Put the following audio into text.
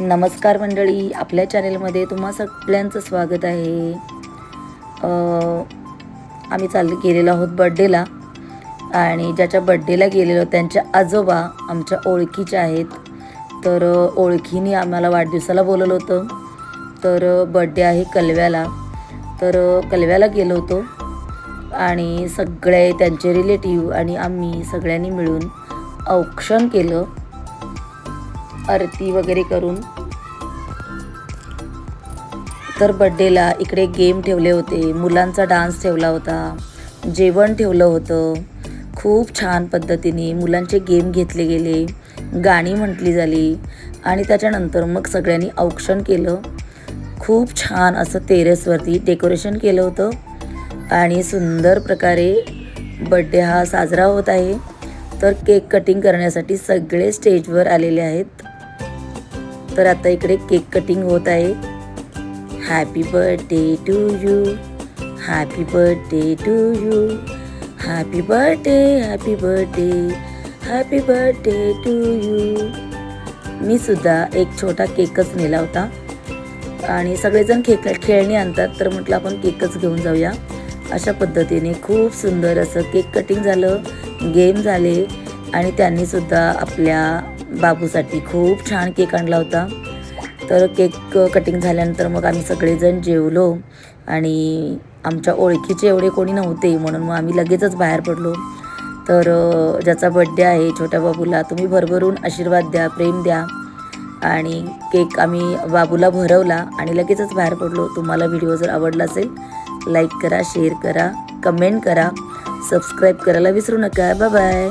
नमस्कार मंडळी, आपल्या चॅनेलमध्ये तुम्हा सगळ्यांचं स्वागत आहे। आम्ही गेलेलो आहोत बर्थडेला आणि ज्याच्या बर्थडेला गेलेलो त्यांच्या आजोबा आमच्या ओळखीचे आहेत। तर ओळखीने आम्हाला वाढदिवसाला बोलवलं होतं। तर बर्थडे आहे कलव्याला, तर कलव्याला गेलो होतो आणि सगळे त्यांचे रिलेटिव्ह आणि आम्ही सगळ्यांनी मिळून औक्षण केलं, आरती वगैरे करून। तर बर्थडेला इकडे गेम ठेवले होते, मुलांचा डान्स ठेवला होता, जेवण ठेवलं होतं। खूप छान पद्धतीने मुलांचे गेम घेतले गेले, गाणी म्हटली झाली आणि त्याच्यानंतर मग सगळ्यांनी औक्षण केलं। खूप छान असं टेरेसवरती डेकोरेशन केलं होतं आणि सुंदर प्रकारे बर्थडे हा साजरा होत आहे। तर केक कटिंग करण्यासाठी सगळे स्टेजवर आलेले आहेत। तर आता इकडे केक कटिंग होत आहे। Happy birthday to you, happy birthday to you, happy birthday, happy birthday, happy birthday to you. मी सुद्धा एक छोटा केकच नेला होता आणि सगळेजण खेळणी आणतात, तर म्हटलं आपण केकच घेऊन जाऊया। अशा पद्धतीने खूप सुंदर असं केक कटिंग झालं, गेम झाले आणि त्यांनी सुद्धा आपल्या बाबूसाठी खूप छान केक आणला होता। तर केक कटिंग झाल्यानंतर मग आम्ही सगळेजण जेवलो आणि आमच्या ओळखीचे एवढे कोणी नव्हते म्हणून मग आम्ही लगेचच बाहेर पडलो। तर ज्याचा बर्थडे आहे छोट्या बाबूला तुम्ही भरभरून आशीर्वाद द्या, प्रेम द्या आणि केक आम्ही बाबूला भरवला आणि लगेचच बाहेर पडलो। तुम्हाला व्हिडिओ जर आवडला असेल लाईक करा, शेअर करा, कमेंट करा, सबस्क्राईब करायला विसरू नका। Bye bye.